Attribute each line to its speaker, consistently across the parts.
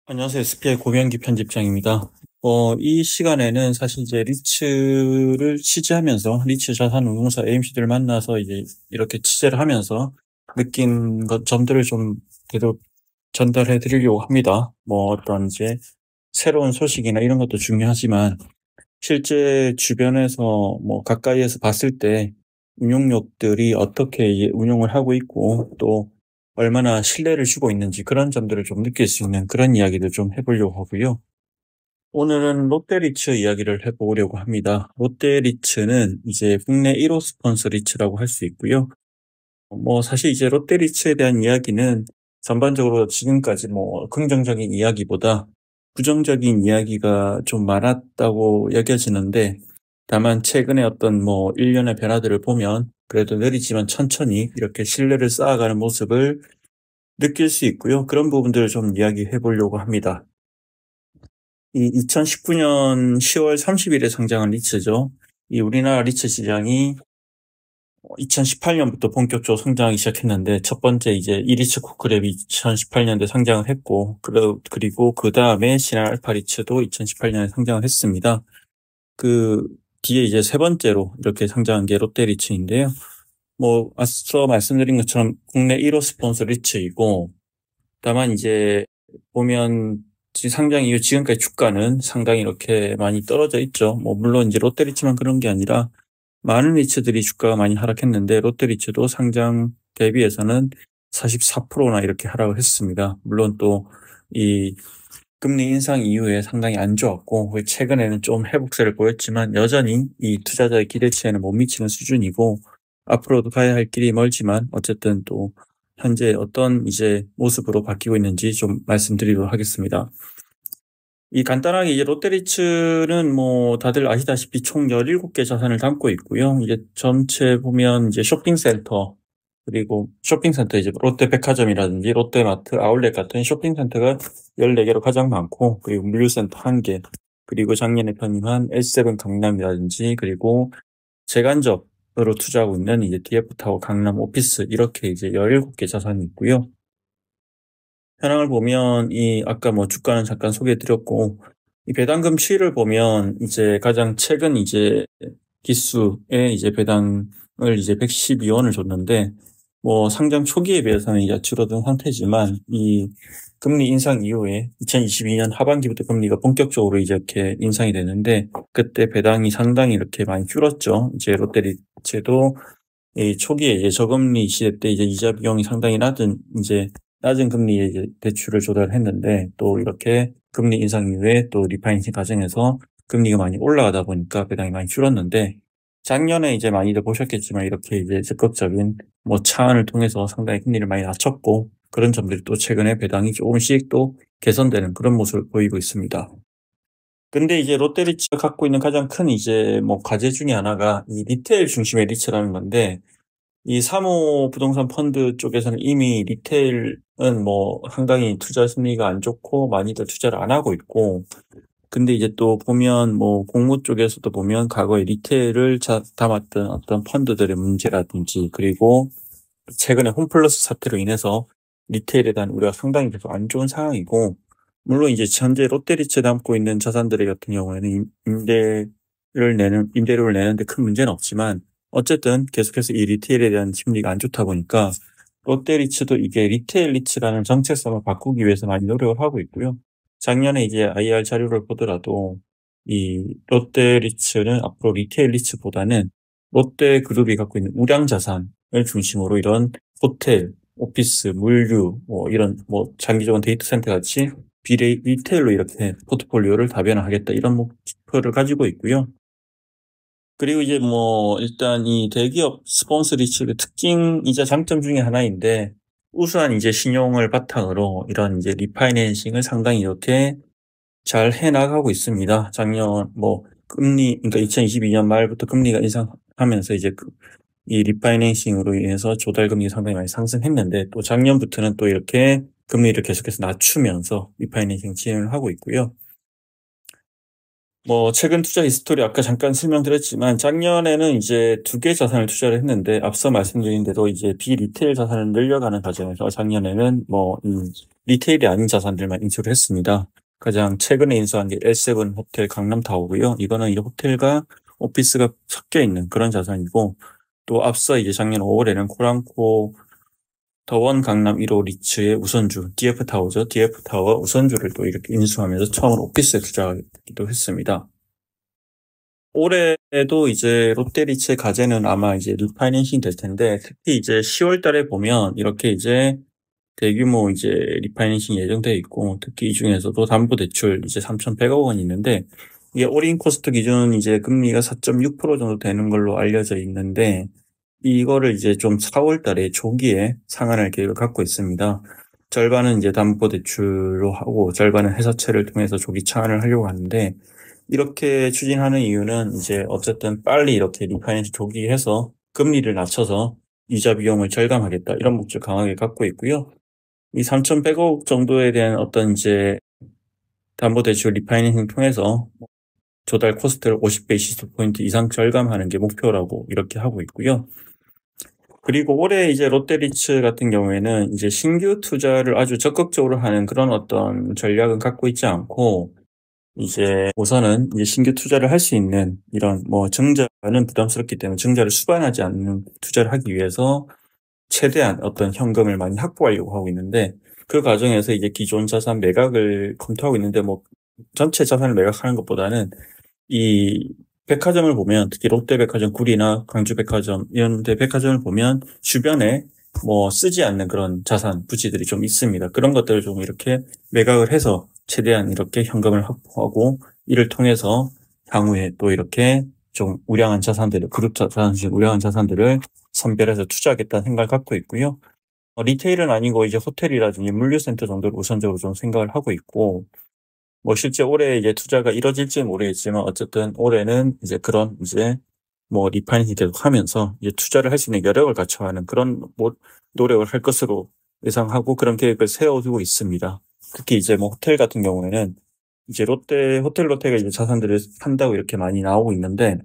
Speaker 1: 안녕하세요. SPI 고명기 편집장입니다. 이 시간에는 사실 이제 리츠를 취재하면서 리츠 자산운용사 AMC들을 만나서 이제 이렇게 취재를 하면서 느낀 점들을 좀 계속 전달해 드리려고 합니다. 어떤 이제 새로운 소식이나 이런 것도 중요하지만 실제 주변에서 가까이에서 봤을 때 운용력들이 어떻게 이제 운용을 하고 있고 또 얼마나 신뢰를 주고 있는지 그런 점들을 좀 느낄 수 있는 그런 이야기를 좀 해보려고 하고요. 오늘은 롯데리츠 이야기를 해보려고 합니다. 롯데리츠는 이제 국내 1호 스폰서 리츠라고 할 수 있고요. 사실 이제 롯데리츠에 대한 이야기는 전반적으로 지금까지 긍정적인 이야기보다 부정적인 이야기가 좀 많았다고 여겨지는데, 다만 최근에 어떤 일련의 변화들을 보면 그래도 느리지만 천천히 이렇게 신뢰를 쌓아가는 모습을 느낄 수 있고요. 그런 부분들을 좀 이야기해 보려고 합니다. 이 2019년 10월 30일에 상장한 리츠죠. 이 우리나라 리츠 시장이 2018년부터 본격적으로 성장하기 시작했는데, 첫 번째 이제 이리츠 코크랩이 2018년도에 상장을 했고, 그리고 그 다음에 신한 알파리츠도 2018년에 상장을 했습니다. 그 뒤에 이제 세 번째로 이렇게 상장한 게 롯데리츠인데요. 앞서 말씀드린 것처럼 국내 1호 스폰서 리츠이고, 다만 이제 보면 상장 이후 지금까지 주가는 상당히 이렇게 많이 떨어져 있죠. 물론 이제 롯데리츠만 그런 게 아니라 많은 리츠들이 주가가 많이 하락했는데, 롯데리츠도 상장 대비해서는 44%나 이렇게 하락을 했습니다. 물론 또 이 금리 인상 이후에 상당히 안 좋았고, 최근에는 좀 회복세를 보였지만 여전히 이 투자자의 기대치에는 못 미치는 수준이고, 앞으로도 가야 할 길이 멀지만 어쨌든 또 현재 어떤 이제 모습으로 바뀌고 있는지 좀 말씀드리도록 하겠습니다. 이 간단하게 이제 롯데리츠는 다들 아시다시피 총 17개 자산을 담고 있고요. 이제 전체 보면 이제 쇼핑센터, 그리고 쇼핑센터 이제 롯데백화점이라든지 롯데마트, 아울렛 같은 쇼핑센터가 14개로 가장 많고, 그리고 물류센터 1개, 그리고 작년에 편입한 L7 강남이라든지, 그리고 재간접으로 투자하고 있는 이제 DF타워 강남 오피스, 이렇게 이제 17개 자산이 있고요. 현황을 보면 이 아까 주가는 잠깐 소개해드렸고, 이 배당금 추이를 보면 이제 가장 최근 이제 기수에 이제 배당을 이제 112원을 줬는데, 상장 초기에 비해서는 이제 줄어든 상태지만, 이 금리 인상 이후에 2022년 하반기부터 금리가 본격적으로 이제 이렇게 인상이 되는데, 그때 배당이 상당히 이렇게 많이 줄었죠. 이제 롯데리츠도 이 초기에 이제 저금리 시대 때 이제 이자 비용이 상당히 낮은 금리에 이제 대출을 조달했는데, 또 이렇게 금리 인상 이후에 또 리파이낸싱 과정에서 금리가 많이 올라가다 보니까 배당이 많이 줄었는데, 작년에 이제 많이들 보셨겠지만 이렇게 이제 적극적인 차원을 통해서 상당히 금리를 많이 낮췄고, 그런 점들이 또 최근에 배당이 조금씩 또 개선되는 그런 모습을 보이고 있습니다. 근데 이제 롯데리츠가 갖고 있는 가장 큰 이제 과제 중에 하나가 이 리테일 중심의 리츠라는 건데, 이 사모 부동산 펀드 쪽에서는 이미 리테일은 상당히 투자 심리가 안 좋고 많이들 투자를 안 하고 있고, 근데 이제 또 보면 공모 쪽에서도 보면 과거에 리테일을 담았던 어떤 펀드들의 문제라든지, 그리고 최근에 홈플러스 사태로 인해서 리테일에 대한 우려가 상당히 계속 안 좋은 상황이고, 물론 이제 현재 롯데리츠에 담고 있는 자산들 같은 경우에는 임대료를 내는데 큰 문제는 없지만, 어쨌든 계속해서 이 리테일에 대한 심리가 안 좋다 보니까 롯데리츠도 이게 리테일 리츠라는 정체성을 바꾸기 위해서 많이 노력을 하고 있고요. 작년에 이제 IR 자료를 보더라도 이 롯데리츠는 앞으로 리테일 리츠보다는 롯데그룹이 갖고 있는 우량 자산을 중심으로 이런 호텔, 오피스, 물류, 이런 장기적인 데이터 센터 같이 리테일로 이렇게 포트폴리오를 다변화하겠다, 이런 목표를 가지고 있고요. 그리고 이제 일단 이 대기업 스폰서 리츠의 특징이자 장점 중에 하나인데, 우수한 이제 신용을 바탕으로 이런 이제 리파이낸싱을 상당히 이렇게 잘 해나가고 있습니다. 작년 그러니까 2022년 말부터 금리가 인상하면서 이제 이 리파이낸싱으로 인해서 조달금리가 상당히 많이 상승했는데, 또 작년부터는 또 이렇게 금리를 계속해서 낮추면서 리파이낸싱 진행을 하고 있고요. 최근 투자 히스토리 아까 잠깐 설명드렸지만 작년에는 이제 두 개 자산을 투자를 했는데 앞서 말씀드린 대로 이제 비리테일 자산을 늘려가는 과정에서 작년에는 리테일이 아닌 자산들만 인수를 했습니다. 가장 최근에 인수한 게 L7 호텔 강남타워고요. 이거는 이 호텔과 오피스가 섞여 있는 그런 자산이고, 또 앞서 이제 작년 5월에는 코랑코 더원 강남 1호 리츠의 우선주 DF타워죠. DF타워 우선주를 또 이렇게 인수하면서 처음으로 오피스에 투자하기도 했습니다. 올해도 이제 롯데리츠의 과제는 아마 이제 리파이낸싱 될 텐데, 특히 이제 10월 달에 보면 이렇게 이제 대규모 이제 리파이낸싱 예정되어 있고, 특히 이 중에서도 담보대출 이제 3,100억 원이 있는데, 이게 올인 코스트 기준 이제 금리가 4.6% 정도 되는 걸로 알려져 있는데, 이거를 이제 좀 4월 달에 조기에 상환할 계획을 갖고 있습니다. 절반은 이제 담보대출로 하고, 절반은 회사채를 통해서 조기 차환을 하려고 하는데, 이렇게 추진하는 이유는 이제 어쨌든 빨리 이렇게 리파이낸스 조기해서 금리를 낮춰서 이자 비용을 절감하겠다, 이런 목적을 강하게 갖고 있고요. 이 3,100억 정도에 대한 어떤 이제 담보대출 리파이낸싱 통해서 조달 코스트를 50베이시스 포인트 이상 절감하는 게 목표라고 이렇게 하고 있고요. 그리고 올해 이제 롯데리츠 같은 경우에는 이제 신규 투자를 아주 적극적으로 하는 그런 어떤 전략은 갖고 있지 않고, 이제 우선은 이제 신규 투자를 할 수 있는 이런 증자는 부담스럽기 때문에 증자를 수반하지 않는 투자를 하기 위해서 최대한 어떤 현금을 많이 확보하려고 하고 있는데, 그 과정에서 이제 기존 자산 매각을 검토하고 있는데, 전체 자산을 매각하는 것보다는 이 백화점을 보면, 특히 롯데백화점 구리나 광주백화점 이런 데 백화점을 보면 주변에 쓰지 않는 그런 자산 부지들이 좀 있습니다. 그런 것들을 좀 이렇게 매각을 해서 최대한 이렇게 현금을 확보하고, 이를 통해서 향후에 또 이렇게 좀 우량한 자산들을, 그룹 자산식 우량한 자산들을 선별해서 투자하겠다는 생각을 갖고 있고요. 리테일은 아니고 이제 호텔이라든지 물류센터 정도를 우선적으로 좀 생각을 하고 있고, 실제 올해 이제 투자가 이뤄질지는 모르겠지만 어쨌든 올해는 이제 그런 이제 리파이낸싱 계속 하면서 이제 투자를 할 수 있는 여력을 갖춰가는 그런 노력을 할 것으로 예상하고 그런 계획을 세워두고 있습니다. 특히 이제 호텔 같은 경우에는 이제 롯데가 이제 자산들을 산다고 이렇게 많이 나오고 있는데,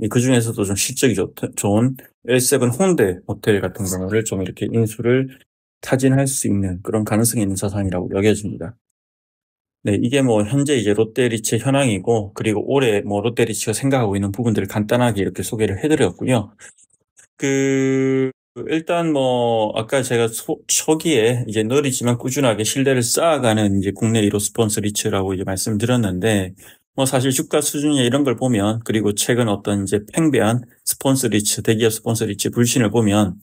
Speaker 1: 그 중에서도 좀 실적이 좋은 L7 홍대 호텔 같은 경우를 좀 이렇게 인수를 타진할 수 있는 그런 가능성이 있는 자산이라고 여겨집니다. 네, 이게 현재 이제 롯데리츠 현황이고, 그리고 올해 롯데리츠가 생각하고 있는 부분들을 간단하게 이렇게 소개를 해드렸고요. 일단 아까 제가 초기에 이제 느리지만 꾸준하게 신뢰를 쌓아가는 이제 국내 1호 스폰서 리츠라고 이제 말씀드렸는데, 사실 주가 수준이나 이런 걸 보면, 그리고 최근 어떤 이제 팽배한 스폰서 리츠, 대기업 스폰서 리츠 불신을 보면,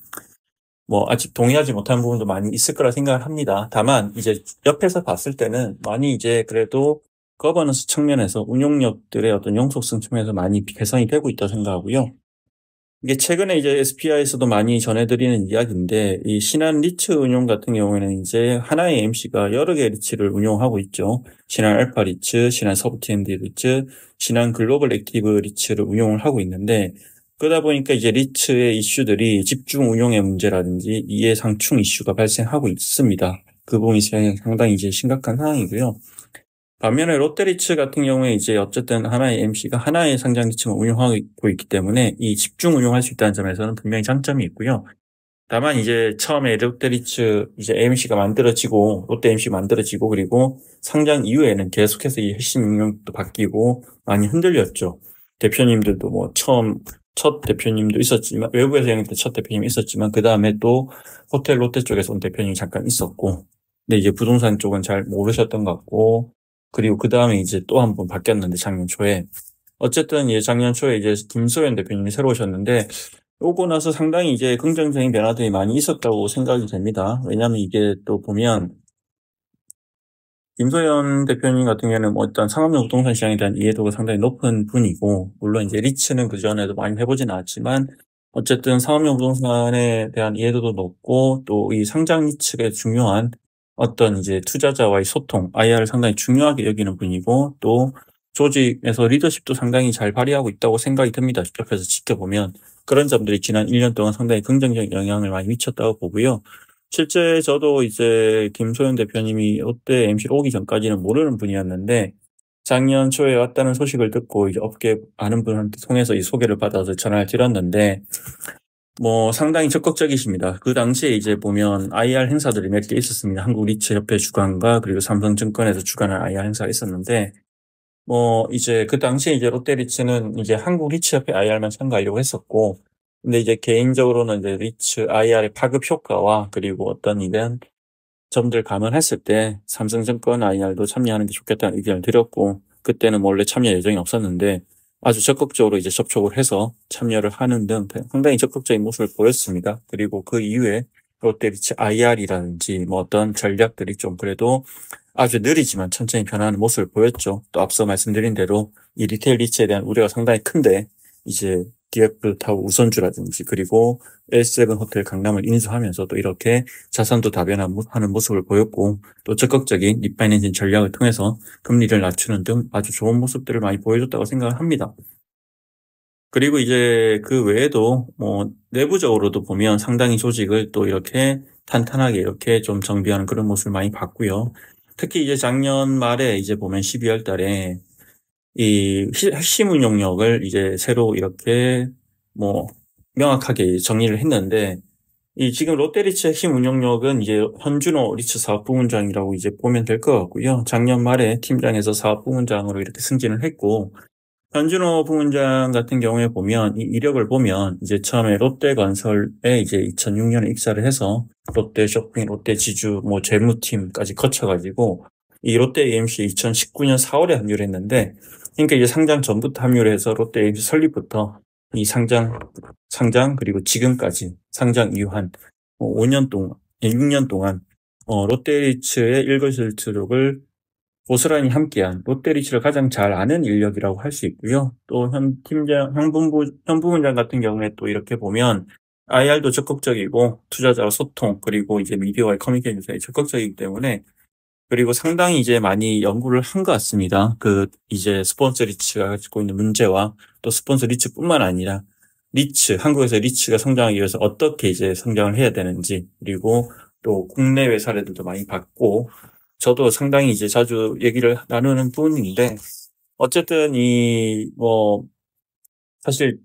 Speaker 1: 아직 동의하지 못한 부분도 많이 있을 거라 생각을 합니다. 다만, 이제 옆에서 봤을 때는 많이 이제 그래도 거버넌스 측면에서 운용력들의 어떤 용속성 측면에서 많이 개선이 되고 있다고 생각하고요. 이게 최근에 이제 SPI에서도 많이 전해드리는 이야기인데, 이 신한 리츠 운용 같은 경우에는 이제 하나의 MC가 여러 개의 리츠를 운용하고 있죠. 신한 알파 리츠, 신한 서브TMD 리츠, 신한 글로벌 액티브 리츠를 운용을 하고 있는데, 그러다 보니까 이제 리츠의 이슈들이 집중 운용의 문제라든지 이해 상충 이슈가 발생하고 있습니다. 그 부분이 상당히 이제 심각한 상황이고요. 반면에 롯데리츠 같은 경우에 이제 어쨌든 하나의 MC가 하나의 상장 리츠만 운용하고 있기 때문에 이 집중 운용할 수 있다는 점에서는 분명히 장점이 있고요. 다만 이제 처음에 롯데리츠 이제 AMC가 만들어지고, 롯데 AMC가 만들어지고, 그리고 상장 이후에는 계속해서 이 핵심 운영도 바뀌고 많이 흔들렸죠. 대표님들도 첫 대표님도 있었지만, 외부에서 영입된 첫 대표님이 있었지만, 그 다음에 또 호텔 롯데 쪽에서 온 대표님이 잠깐 있었고, 근데 이제 부동산 쪽은 잘 모르셨던 것 같고, 그리고 그 다음에 이제 또 한 번 바뀌었는데, 작년 초에. 어쨌든 이제 작년 초에 이제 김소연 대표님이 새로 오셨는데, 오고 나서 상당히 이제 긍정적인 변화들이 많이 있었다고 생각이 됩니다. 왜냐하면 이게 또 보면, 김소연 대표님 같은 경우에는 일단 상업용 부동산 시장에 대한 이해도가 상당히 높은 분이고, 물론 이제 리츠는 그전에도 많이 해보진 않았지만, 어쨌든 상업용 부동산에 대한 이해도도 높고, 또 이 상장 리츠가 중요한 어떤 이제 투자자와의 소통, IR을 상당히 중요하게 여기는 분이고, 또 조직에서 리더십도 상당히 잘 발휘하고 있다고 생각이 듭니다. 옆에서 지켜보면. 그런 점들이 지난 1년 동안 상당히 긍정적 영향을 많이 미쳤다고 보고요. 실제 저도 이제 김소연 대표님이 롯데 MC로 오기 전까지는 모르는 분이었는데, 작년 초에 왔다는 소식을 듣고 이제 업계 아는 분한테 통해서 이 소개를 받아서 전화를 드렸는데 뭐 상당히 적극적이십니다. 그 당시에 이제 보면 IR 행사들이 몇 개 있었습니다. 한국 리츠 협회 주관과 그리고 삼성증권에서 주관한 IR 행사가 있었는데 뭐 이제 그 당시에 이제 롯데리츠는 이제 한국 리츠 협회 IR만 참가하려고 했었고 근데 이제 개인적으로는 이제 리츠 IR의 파급 효과와 그리고 어떤 이런 점들 감안했을 때 삼성증권 IR도 참여하는 게 좋겠다는 의견을 드렸고 그때는 원래 참여 예정이 없었는데 아주 적극적으로 이제 접촉을 해서 참여를 하는 등 상당히 적극적인 모습을 보였습니다. 그리고 그 이후에 롯데리츠 IR이라든지 뭐 어떤 전략들이 좀 그래도 아주 느리지만 천천히 변하는 모습을 보였죠. 또 앞서 말씀드린 대로 이 리테일 리츠에 대한 우려가 상당히 큰데 이제 DF 타워 우선주라든지 그리고 L7 호텔 강남을 인수하면서 또 이렇게 자산도 다변화하는 모습을 보였고 또 적극적인 리파이낸싱 전략을 통해서 금리를 낮추는 등 아주 좋은 모습들을 많이 보여줬다고 생각을 합니다. 그리고 이제 그 외에도 뭐 내부적으로도 보면 상당히 조직을 또 이렇게 탄탄하게 이렇게 좀 정비하는 그런 모습을 많이 봤고요. 특히 이제 작년 말에 이제 보면 12월 달에 이 핵심 운용력을 이제 새로 이렇게 뭐 명확하게 정리를 했는데 이 지금 롯데리츠 핵심 운영력은 이제 현준호 리츠 사업부문장이라고 이제 보면 될 것 같고요. 작년 말에 팀장에서 사업부문장으로 이렇게 승진을 했고 현준호 부문장 같은 경우에 보면 이 이력을 보면 이제 처음에 롯데건설에 이제 2006년에 입사를 해서 롯데쇼핑, 롯데지주 뭐 재무팀까지 거쳐가지고 이 롯데 AMC 2019년 4월에 합류를 했는데 그러니까 이제 상장 전부터 합류를 해서 롯데 AMC 설립부터 이 상장 그리고 지금까지 상장 이후 한 5년 동안, 6년 동안 롯데리츠의 일거실트록을 고스란히 함께한 롯데리츠를 가장 잘 아는 인력이라고 할 수 있고요. 또 현 부문장 같은 경우에 또 이렇게 보면 IR도 적극적이고 투자자와 소통 그리고 이제 미디어와의 커뮤니케이션에 적극적이기 때문에 그리고 상당히 이제 많이 연구를 한 것 같습니다. 그 이제 스폰서 리츠가 가지고 있는 문제와 또 스폰서 리츠뿐만 아니라 한국에서 리츠가 성장하기 위해서 어떻게 이제 성장을 해야 되는지 그리고 또 국내외 사례들도 많이 봤고 저도 상당히 이제 자주 얘기를 나누는 부분인데 어쨌든 사실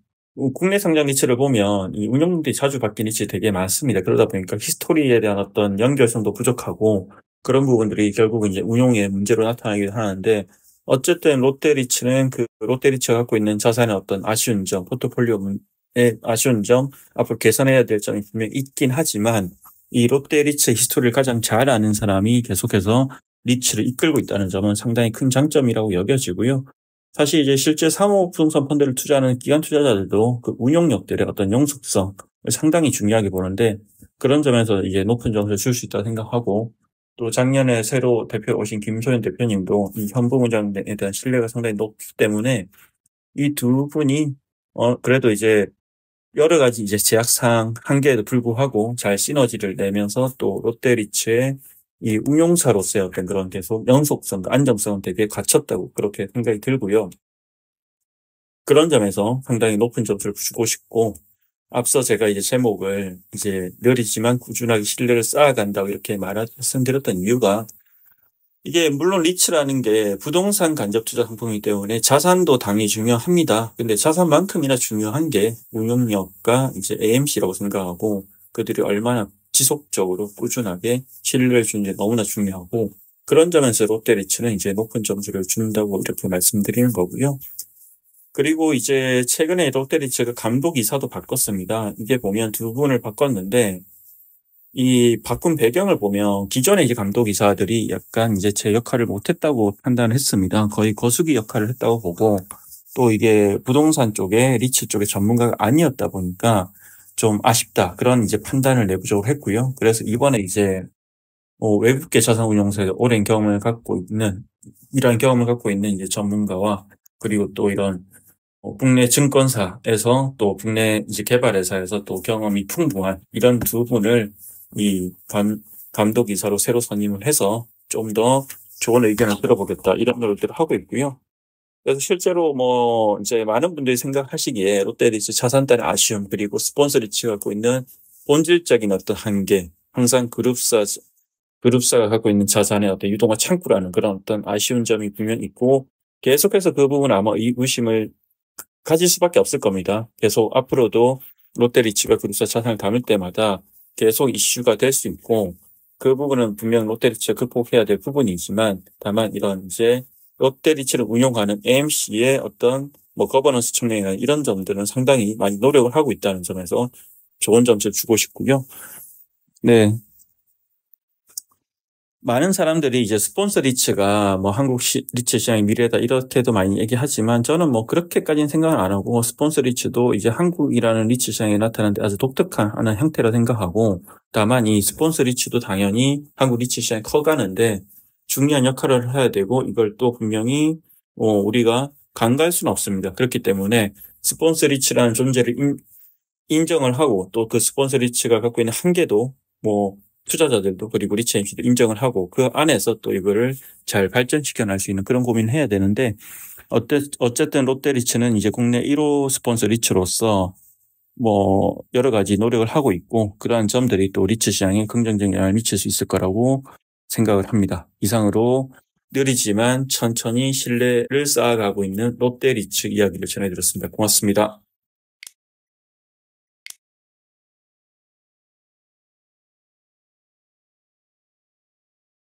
Speaker 1: 국내 상장 리츠를 보면 이 운영들이 자주 바뀐 리츠 되게 많습니다. 그러다 보니까 히스토리에 대한 어떤 연결성도 부족하고 그런 부분들이 결국은 이제 운용의 문제로 나타나기도 하는데 어쨌든 롯데리츠는 그 롯데리츠가 갖고 있는 자산의 어떤 아쉬운 점, 포트폴리오의 아쉬운 점, 앞으로 개선해야 될 점이 분명히 있긴 하지만 이 롯데리츠의 히스토리를 가장 잘 아는 사람이 계속해서 리츠를 이끌고 있다는 점은 상당히 큰 장점이라고 여겨지고요. 사실 이제 실제 사모부동산 펀드를 투자하는 기관 투자자들도 그 운용력들의 어떤 영속성을 상당히 중요하게 보는데 그런 점에서 이제 높은 점수를 줄 수 있다고 생각하고 또 작년에 새로 대표 오신 김소연 대표님도 이 현부문장에 대한 신뢰가 상당히 높기 때문에 이 두 분이 그래도 이제 여러 가지 이제 제약사항 한계에도 불구하고 잘 시너지를 내면서 또 롯데리츠의 이 운용사로서의 어떤 그런 계속 연속성, 안정성은 되게 갖췄다고 그렇게 생각이 들고요. 그런 점에서 상당히 높은 점수를 주고 싶고 앞서 제가 이제 제목을 이제 느리지만 꾸준하게 신뢰를 쌓아간다고 이렇게 말씀드렸던 이유가 이게 물론 리츠라는 게 부동산 간접 투자 상품이기 때문에 자산도 당연히 중요합니다. 근데 자산만큼이나 중요한 게 운용력과 이제 AMC라고 생각하고 그들이 얼마나 지속적으로 꾸준하게 신뢰를 주는 게 너무나 중요하고 그런 점에서 롯데리츠는 이제 높은 점수를 준다고 이렇게 말씀드리는 거고요. 그리고 이제 최근에 롯데리츠가 감독이사도 바꿨습니다. 이게 보면 두 분을 바꿨는데 이 바꾼 배경을 보면 기존의 이제 감독이사들이 약간 이제 제 역할을 못했다고 판단했습니다. 거의 거수기 역할을 했다고 보고 또 이게 부동산 쪽에 리츠 쪽의 전문가가 아니었다 보니까 좀 아쉽다 그런 이제 판단을 내부적으로 했고요. 그래서 이번에 이제 외국계 자산운용사에 오랜 경험을 갖고 있는 이러한 경험을 갖고 있는 이제 전문가와 그리고 또 이런 국내 증권사에서 또 국내 이제 개발회사에서 또 경험이 풍부한 이런 두 분을 이 감독이사로 새로 선임을 해서 좀 더 좋은 의견을 들어보겠다 이런 노력들을 하고 있고요. 그래서 실제로 뭐 이제 많은 분들이 생각하시기에 롯데리츠 자산단의 아쉬움 그리고 스폰서 리츠가 갖고 있는 본질적인 어떤 한계, 항상 그룹사가 갖고 있는 자산의 어떤 유동화 창구라는 그런 어떤 아쉬운 점이 분명히 있고 계속해서 그 부분은 아마 의구심을 가질 수밖에 없을 겁니다. 계속 앞으로도 롯데리츠가 그룹사 자산을 담을 때마다 계속 이슈가 될 수 있고, 그 부분은 분명 롯데리츠가 극복해야 될 부분이지만, 다만 이런 이제 롯데리츠를 운용하는 AMC의 어떤 뭐 거버넌스 측면이나 이런 점들은 상당히 많이 노력을 하고 있다는 점에서 좋은 점수를 주고 싶고요. 네. 많은 사람들이 이제 스폰서 리츠가 뭐 한국 리츠 시장의 미래다 이렇게도 많이 얘기하지만, 저는 뭐 그렇게까지는 생각을 안 하고, 스폰서 리츠도 이제 한국이라는 리츠 시장에 나타나는데 아주 독특한 하나의 형태라 생각하고, 다만 이 스폰서 리츠도 당연히 한국 리츠 시장이 커가는데 중요한 역할을 해야 되고, 이걸 또 분명히 우리가 간과할 수는 없습니다. 그렇기 때문에 스폰서 리츠라는 존재를 인정을 하고, 또 그 스폰서 리츠가 갖고 있는 한계도 뭐 투자자들도 그리고 리츠 MC도 인정을 하고, 그 안에서 또 이거를 잘 발전시켜 날 수 있는 그런 고민을 해야 되는데, 어쨌든 롯데리츠는 이제 국내 1호 스폰서 리츠로서 뭐 여러 가지 노력을 하고 있고, 그러한 점들이 또 리츠 시장에 긍정적인 영향을 미칠 수 있을 거라고 생각을 합니다. 이상으로 느리지만 천천히 신뢰를 쌓아가고 있는 롯데리츠 이야기를 전해드렸습니다. 고맙습니다.